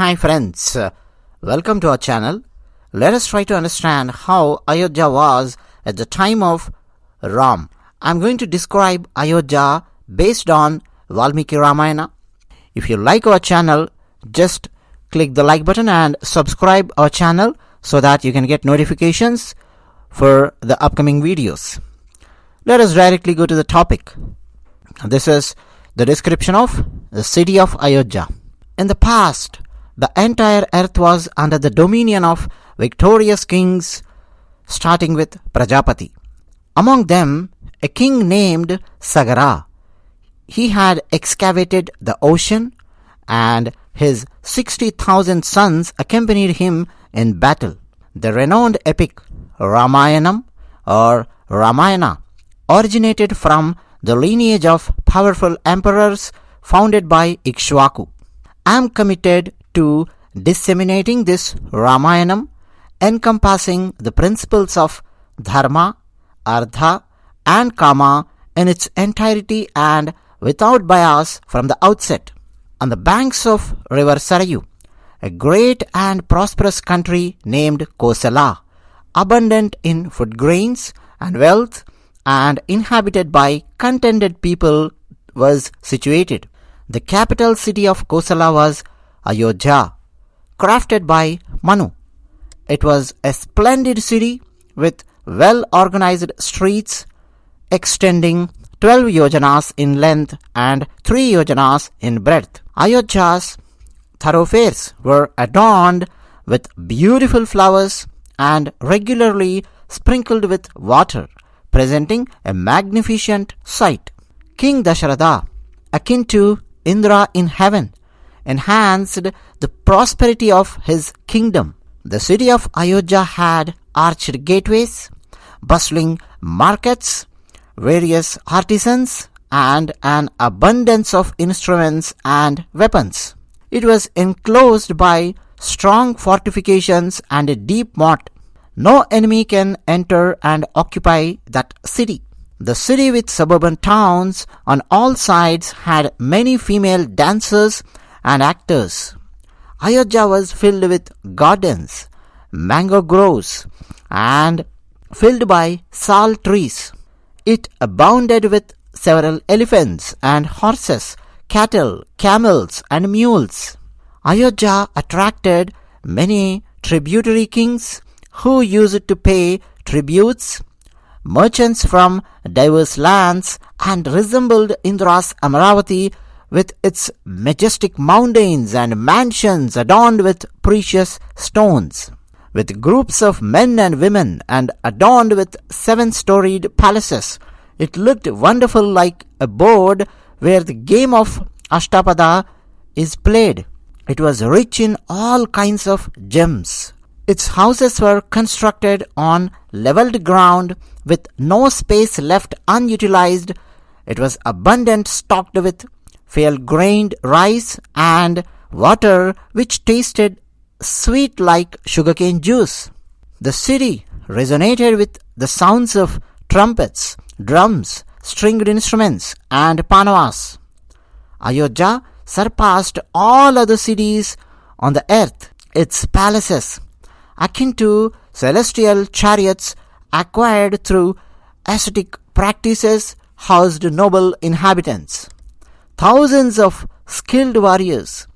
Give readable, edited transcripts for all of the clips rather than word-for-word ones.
Hi friends, welcome to our channel. Let us try to understand how Ayodhya was at the time of Ram. I am going to describe Ayodhya based on Valmeeki Ramayana. If you like our channel, just click the like button and subscribe our channel so that you can get notifications for the upcoming videos. Let us directly go to the topic. This is the description of the city of Ayodhya. In the past, the entire earth was under the dominion of victorious kings, starting with Prajapati. Among them, a king named Sagara. He had excavated the ocean, and his 60,000 sons accompanied him in battle. The renowned epic Ramayanam or Ramayana originated from the lineage of powerful emperors founded by Ikshvaku. I am committed to disseminating this Ramayanam, encompassing the principles of Dharma, Artha and Kama in its entirety and without bias from the outset. On the banks of river Sarayu, a great and prosperous country named Kosala, abundant in food grains and wealth and inhabited by contented people, was situated. The capital city of Kosala was Ayodhya, crafted by Manu. It was a splendid city with well-organized streets extending 12 yojanas in length and 3 yojanas in breadth. Ayodhya's thoroughfares were adorned with beautiful flowers and regularly sprinkled with water, presenting a magnificent sight. King Dasharatha, akin to Indra in heaven, enhanced the prosperity of his kingdom. The city of Ayodhya had arched gateways, bustling markets, various artisans, and an abundance of instruments and weapons. It was enclosed by strong fortifications and a deep moat. No enemy can enter and occupy that city. The city with suburban towns on all sides had many female dancers and actors. Ayodhya was filled with gardens, mango groves, and filled by sal trees. It abounded with several elephants and horses, cattle, camels, and mules. Ayodhya attracted many tributary kings who used to pay tributes, merchants from diverse lands, and resembled Indra's Amaravati with its majestic mountains and mansions adorned with precious stones, with groups of men and women and adorned with 7-storied palaces. It looked wonderful, like a board where the game of Ashtapada is played. It was rich in all kinds of gems. Its houses were constructed on leveled ground with no space left unutilized. It was abundant, stocked with fair-grained rice and water which tasted sweet like sugarcane juice. The city resonated with the sounds of trumpets, drums, stringed instruments, and panavas. Ayodhya surpassed all other cities on the earth. Its palaces, akin to celestial chariots acquired through ascetic practices, housed noble inhabitants. Thousands of skilled warriors,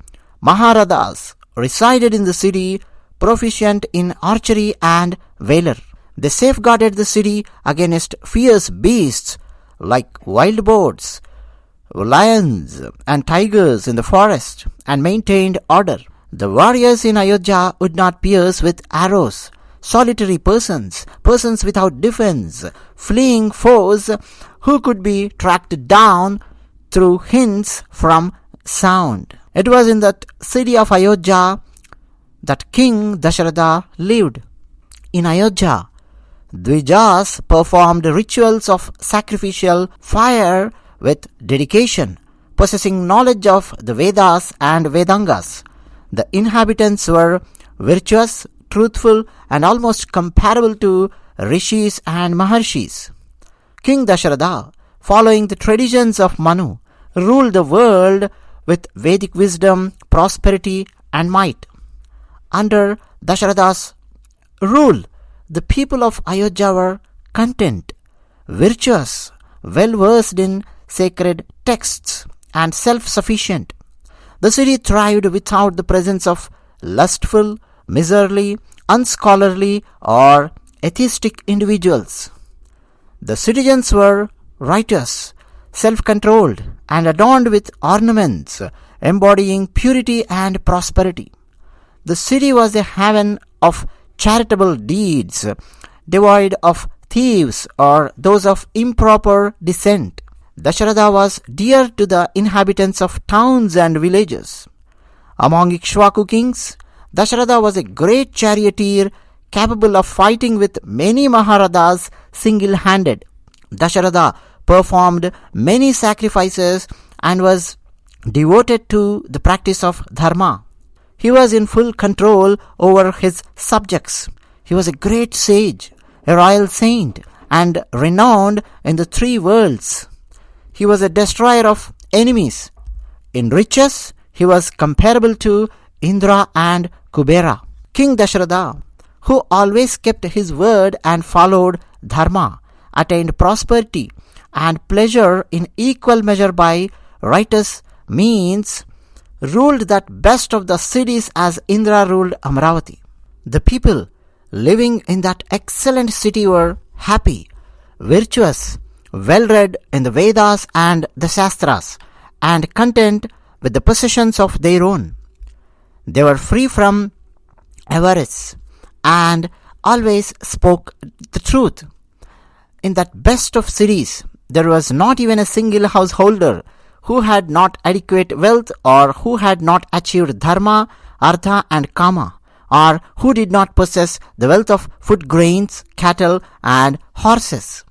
Maharathas, resided in the city, proficient in archery and valor. They safeguarded the city against fierce beasts like wild boars, lions, and tigers in the forest, and maintained order. The warriors in Ayodhya would not pierce with arrows solitary persons without defense, fleeing foes who could be tracked down through hints from sound. It was in that city of Ayodhya that King Dasharatha lived. In Ayodhya, Dvijas performed rituals of sacrificial fire with dedication, possessing knowledge of the Vedas and Vedangas. The inhabitants were virtuous, truthful, and almost comparable to rishis and maharshis. King Dasharatha, following the traditions of Manu, ruled the world with Vedic wisdom, prosperity, and might. Under Dasharatha's rule, the people of Ayodhya were content, virtuous, well versed in sacred texts, and self-sufficient. The city thrived without the presence of lustful, miserly, unscholarly, or atheistic individuals. The citizens were righteous, self-controlled, and adorned with ornaments embodying purity and prosperity. The city was a haven of charitable deeds, devoid of thieves or those of improper descent. Dasharatha was dear to the inhabitants of towns and villages. Among Ikshvaku kings, Dasharatha was a great charioteer capable of fighting with many Maharathas single-handed. Dasharatha performed many sacrifices and was devoted to the practice of dharma. He was in full control over his subjects. He was a great sage, a royal saint, and renowned in the three worlds. He was a destroyer of enemies. In riches, he was comparable to Indra and Kubera. King Dasharatha, who always kept his word and followed dharma, attained prosperity and pleasure in equal measure by righteous means, ruled that best of the cities as Indra ruled Amravati. The people living in that excellent city were happy, virtuous, well-read in the Vedas and the Shastras, and content with the possessions of their own. They were free from avarice and always spoke the truth. In that best of cities, there was not even a single householder who had not adequate wealth or who had not achieved dharma, artha and kama, or who did not possess the wealth of food grains, cattle and horses.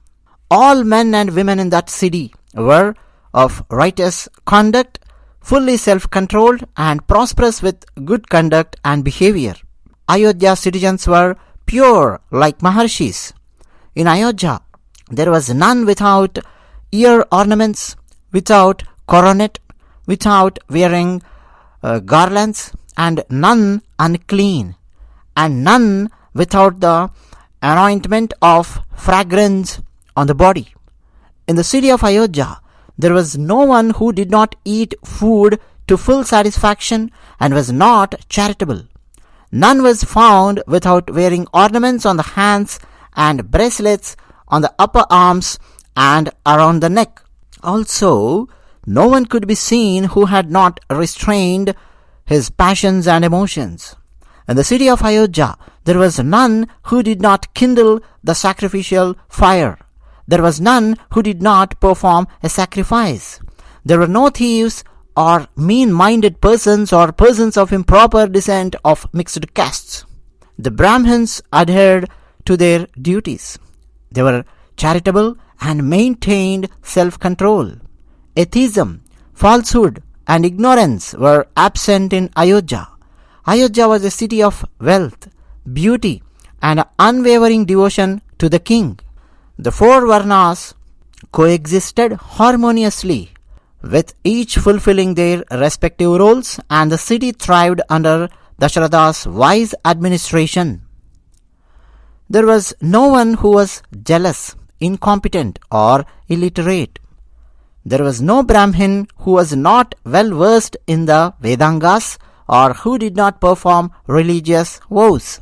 All men and women in that city were of righteous conduct, fully self-controlled and prosperous with good conduct and behavior. Ayodhya citizens were pure like Maharshis. In Ayodhya, there was none without ear ornaments, without coronet, without wearing garlands, and none unclean, and none without the anointment of fragrance on the body. In the city of Ayodhya, there was no one who did not eat food to full satisfaction and was not charitable. None was found without wearing ornaments on the hands and bracelets on the upper arms and around the neck. Also, no one could be seen who had not restrained his passions and emotions. In the city of Ayodhya, there was none who did not kindle the sacrificial fire. There was none who did not perform a sacrifice. There were no thieves or mean-minded persons or persons of improper descent of mixed castes. The Brahmins adhered to their duties. They were charitable and maintained self-control. Atheism, falsehood, and ignorance were absent in Ayodhya. Ayodhya was a city of wealth, beauty, and unwavering devotion to the king. The four Varnas coexisted harmoniously, with each fulfilling their respective roles, and the city thrived under Dasharatha's wise administration. There was no one who was jealous, incompetent, or illiterate. There was no Brahmin who was not well versed in the Vedangas or who did not perform religious vows.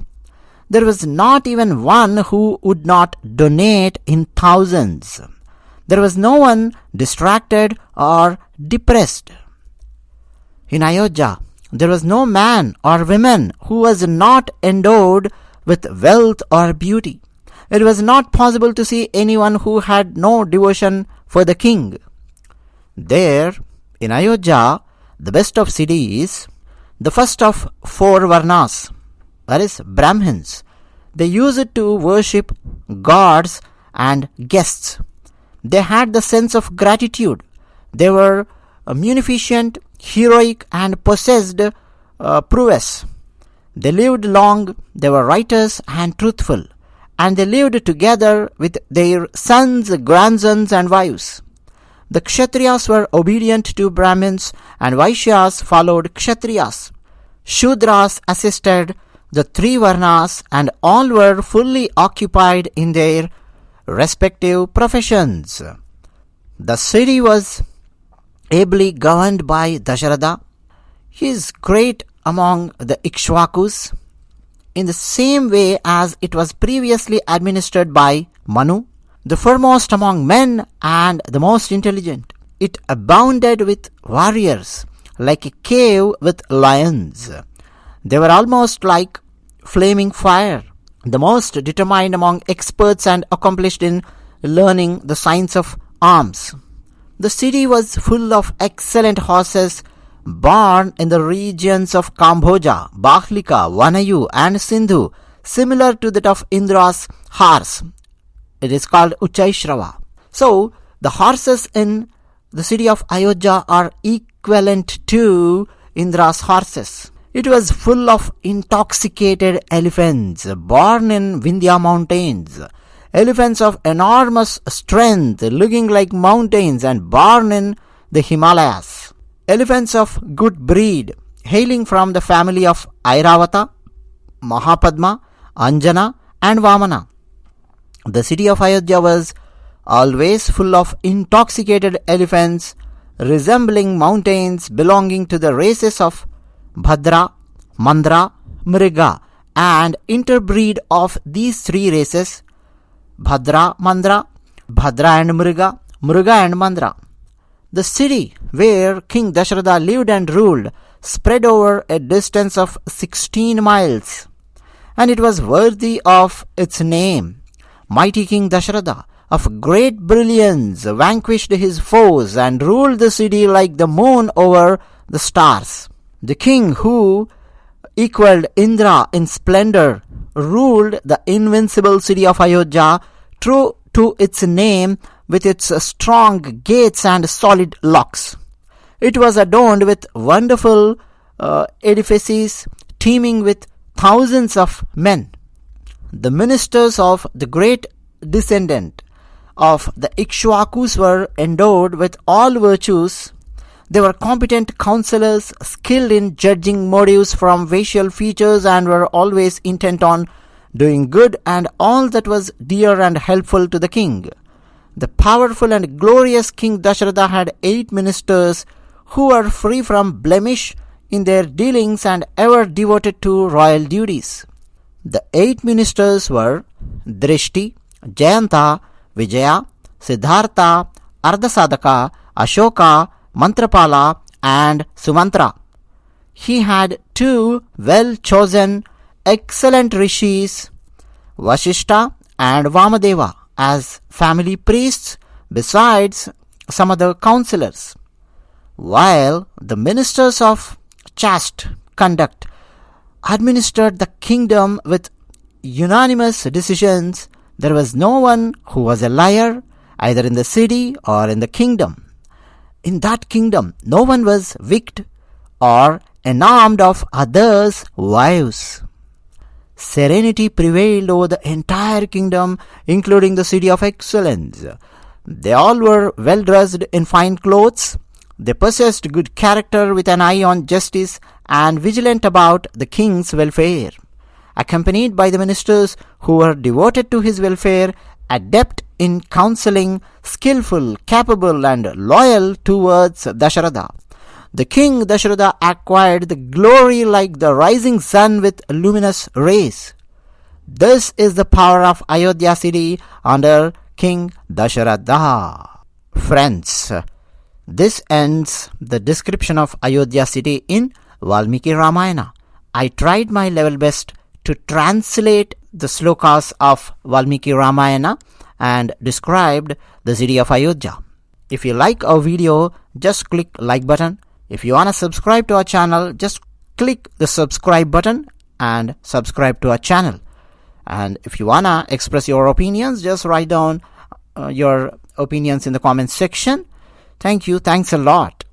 There was not even one who would not donate in thousands. There was no one distracted or depressed. In Ayodhya, there was no man or woman who was not endowed with wealth or beauty. It was not possible to see anyone who had no devotion for the king. There, in Ayodhya, the best of cities, the first of four Varnas, that is Brahmins, they used to worship gods and guests. They had the sense of gratitude. They were munificent, heroic, and possessed prowess. They lived long, they were righteous and truthful, and they lived together with their sons, grandsons, and wives. The Kshatriyas were obedient to Brahmins, and Vaishyas followed Kshatriyas. Shudras assisted the three Varnas and all were fully occupied in their respective professions. The city was ably governed by Dasharatha. He is great among the Ikshvakus in the same way as it was previously administered by Manu, the foremost among men and the most intelligent. It abounded with warriors, like a cave with lions. They were almost like flaming fire, the most determined among experts and accomplished in learning the science of arms. The city was full of excellent horses born in the regions of Kamboja, Bahlika, Vanayu and Sindhu, similar to that of Indra's horse. It is called Uchaishrava. So, the horses in the city of Ayodhya are equivalent to Indra's horses. It was full of intoxicated elephants born in Vindhya mountains, elephants of enormous strength looking like mountains and born in the Himalayas, elephants of good breed hailing from the family of Airavata, Mahapadma, Anjana and Vamana. The city of Ayodhya was always full of intoxicated elephants resembling mountains belonging to the races of Bhadra, Mandra, Mriga, and interbreed of these three races, Bhadra, Mandra, Bhadra and Mriga, Mriga and Mandra. The city where King Dasharatha lived and ruled spread over a distance of 16 miles, and it was worthy of its name. Mighty King Dasharatha, of great brilliance, vanquished his foes and ruled the city like the moon over the stars. The king who equaled Indra in splendor ruled the invincible city of Ayodhya, true to its name, with its strong gates and solid locks. It was adorned with wonderful edifices teeming with thousands of men. The ministers of the great descendant of the Ikshvakus were endowed with all virtues. They were competent counselors, skilled in judging motives from facial features, and were always intent on doing good and all that was dear and helpful to the king. The powerful and glorious King Dasharatha had 8 ministers who were free from blemish in their dealings and ever devoted to royal duties. The 8 ministers were Drishti, Jayanta, Vijaya, Siddhartha, Ardhasadaka, Ashoka, Mantrapala and Sumantra. He had 2 well-chosen, excellent rishis, Vashishta and Vamadeva, as family priests, besides some other counselors. While the ministers of chaste conduct administered the kingdom with unanimous decisions, there was no one who was a liar, either in the city or in the kingdom. In that kingdom, no one was wicked or enamored of others' wives. Serenity prevailed over the entire kingdom, including the city of excellence. They all were well dressed in fine clothes. They possessed good character with an eye on justice and vigilant about the king's welfare. Accompanied by the ministers who were devoted to his welfare, adept in counseling, skillful, capable and loyal towards Dasharatha, the king Dasharatha acquired the glory like the rising sun with luminous rays. This is the power of Ayodhya city under King Dasharatha. Friends, this ends the description of Ayodhya city in Valmeeki Ramayana. I tried my level best to translate the slokas of Valmeeki Ramayana and described the city of Ayodhya. If you like our video, just click like button. If you want to subscribe to our channel, just click the subscribe button and subscribe to our channel. And if you want to express your opinions, just write down your opinions in the comments section. Thank you. Thanks a lot.